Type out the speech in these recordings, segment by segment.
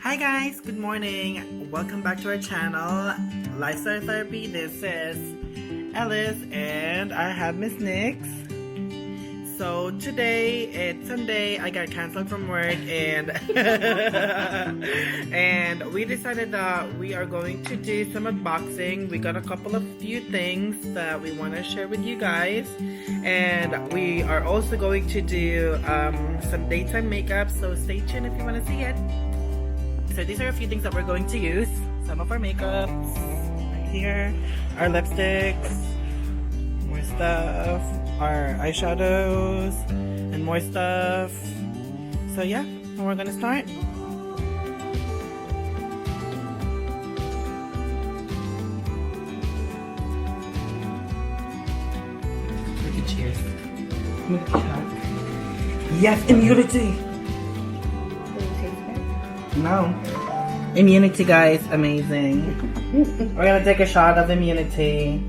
Hi guys, good morning. Welcome back to our channel, Lifestyle Therapy. This is Ellis and I have Miss Nyx. So today it's Sunday. I got canceled from work and and we decided that we are going to do some unboxing. We got a couple of few things that we want to share with you guys, and we are also going to do some daytime makeup. So stay tuned if you want to see it. So these are a few things that we're going to use. Some of our makeups right here, our lipsticks, more stuff, our eyeshadows, and more stuff. So yeah, we're gonna start. Make a cheers. Make a shot. Yes, immunity! No. Immunity, guys. Amazing. We're gonna take a shot of immunity.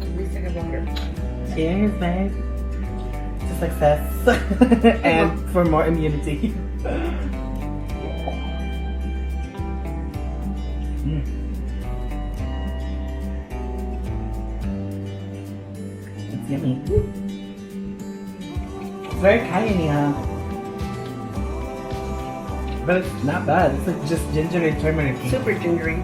At least I have water. Cheers, babe. To success. And for more immunity. It's yummy. It's very cayenne, huh? But it's not bad. It's like just ginger and turmeric. Super gingery.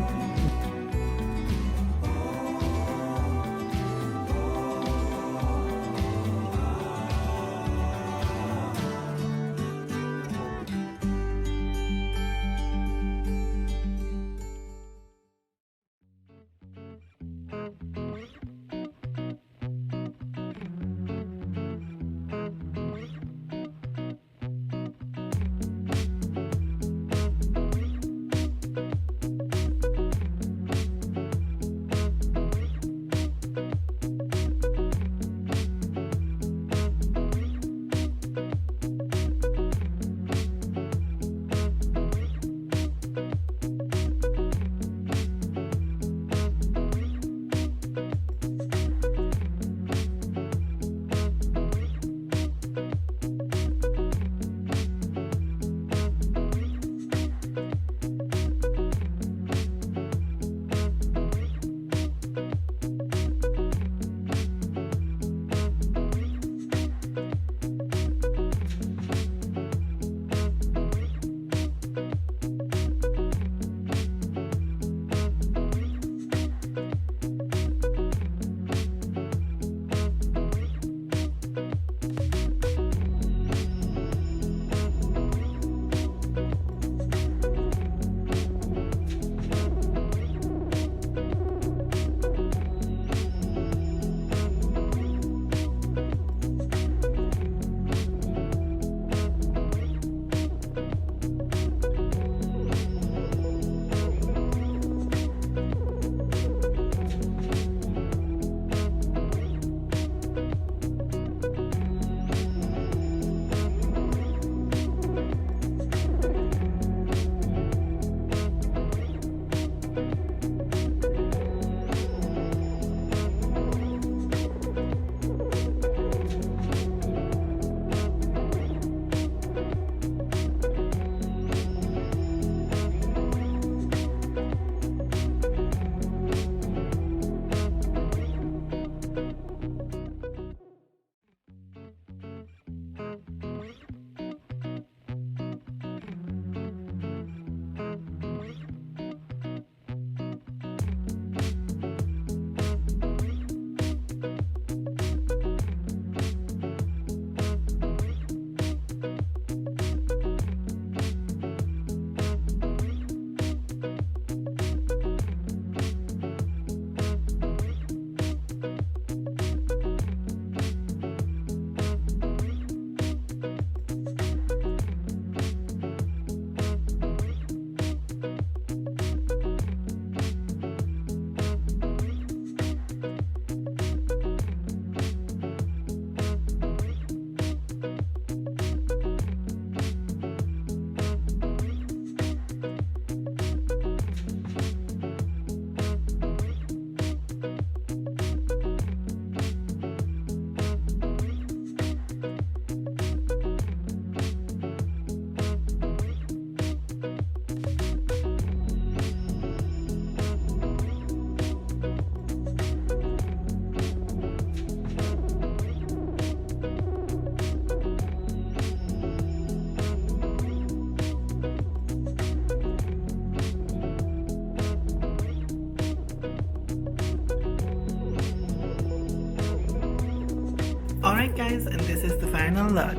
guys, and this is the final look.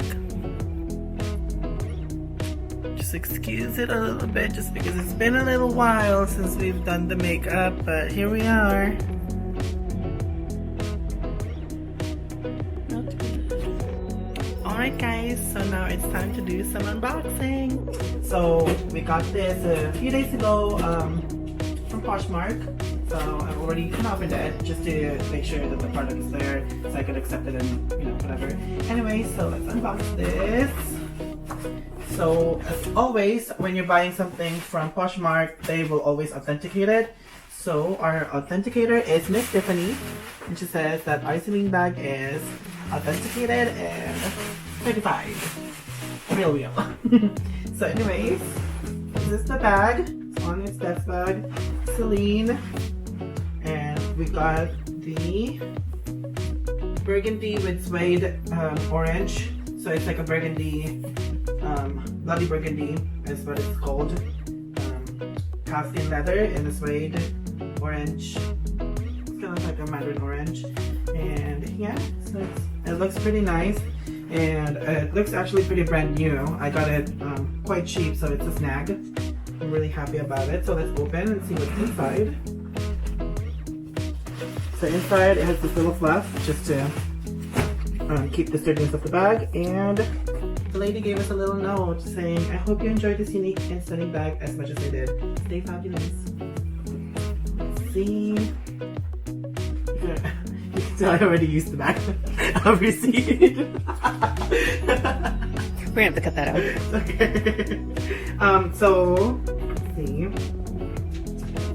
Just excuse it a little bit just because it's been a little while since we've done the makeup, but here we are. Alright guys, so now it's time to do some unboxing. So we got this a few days ago from Poshmark. So I've already opened it just to make sure that the product is there so I could accept it and whatever. Anyway, so let's unbox this. So as always, when you're buying something from Poshmark, they will always authenticate it. So our authenticator is Miss Tiffany, and she says that our Celine bag is authenticated and certified. Real. So anyways, this is the bag. It's on its desk bag. Celine. And we got the burgundy with suede orange. So it's like a burgundy, bloody burgundy is what it's called. Casting leather in a suede orange. It's kind of like a mandarin orange. And yeah, so it looks pretty nice. And it looks actually pretty brand new. I got it quite cheap, so it's a snag. I'm really happy about it. So let's open and see what's inside. So inside it has this little fluff just to keep the sturdiness of the bag, and the lady gave us a little note saying, I hope you enjoyed this unique and stunning bag as much as I did. Stay fabulous. Let's see. You can tell I already used the bag. I'll receipt. We're gonna have to cut that out. Okay. So let's see.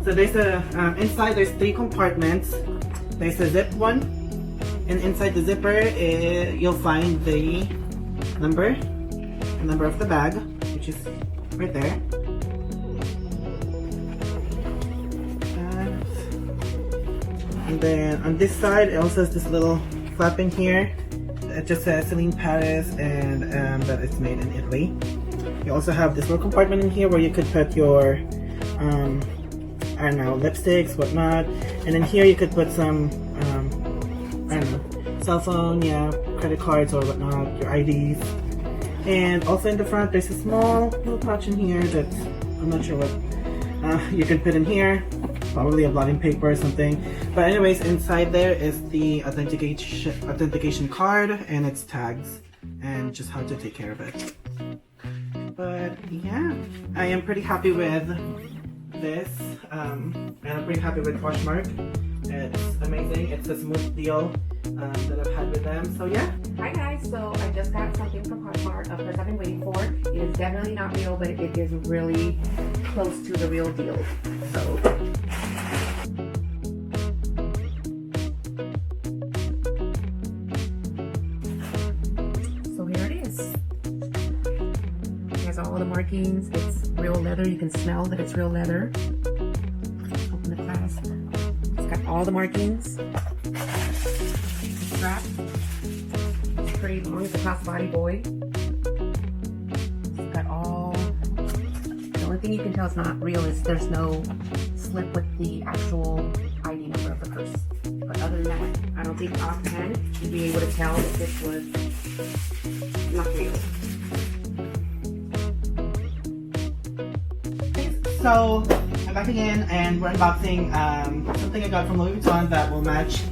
So there's a inside there's 3 compartments. There's a zip one, and inside the zipper you'll find the number of the bag, which is right there. And then on this side it also has this little flap in here. It just says Celine Paris and that it's made in Italy. You also have this little compartment in here where you could put your I don't know, lipsticks, whatnot. And in here you could put some, I don't know, cell phone, yeah, credit cards or whatnot, your IDs. And also in the front there's a small little pouch in here that I'm not sure what you can put in here. Probably a blotting paper or something. But anyways, inside there is the authentication card and its tags and just how to take care of it. But yeah, I am pretty happy with this, and I'm pretty happy with Poshmark. It's amazing. It's a smooth deal that I've had with them. So yeah. Hi guys, so I just got something from Poshmark. Of course, I've been waiting for. It is definitely not real, but it is really close to the real deal. So here it is. It has all the markings. It's real leather. You can smell that it's real leather. Open the clasp. It's got all the markings. Strap. It's pretty long. It's a crossbody boy. It's got all. The only thing you can tell it's not real is there's no slip with the actual ID number of the purse. But other than that, I don't think offhand you'd be able to tell if this was not real. So I'm back again and we're unboxing something I got from Louis Vuitton that will match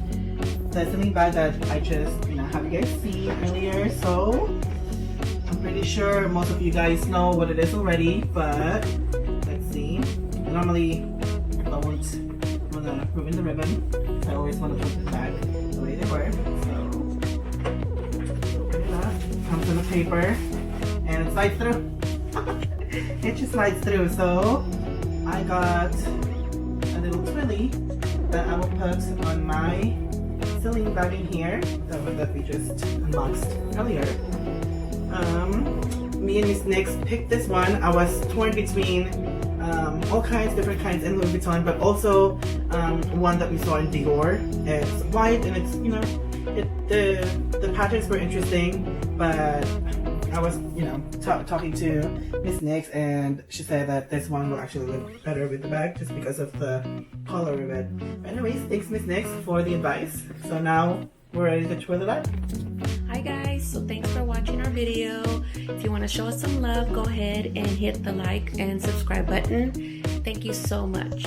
the Celine bag that I just have you guys see earlier. So I'm pretty sure most of you guys know what it is already, but let's see. Normally I don't want to ruin the ribbon. I always want to put the bag the way they were. So open it up. It comes in the paper and it slides through. It just slides through. So I got a little twilly that I will put on my Celine bag in here, the one that we just unboxed earlier. Me and Miss Nyx picked this one. I was torn between all kinds, different kinds in Louis Vuitton, but also one that we saw in Dior. It's white and it's, the patterns were interesting, but I was, talking to Miss Nyx and she said that this one will actually look better with the bag just because of the color of it. But anyways, thanks Miss Nyx for the advice. So now we're ready to twirl it up. Hi Alright guys, so thanks for watching our video. If you want to show us some love, go ahead and hit the like and subscribe button. Thank you so much.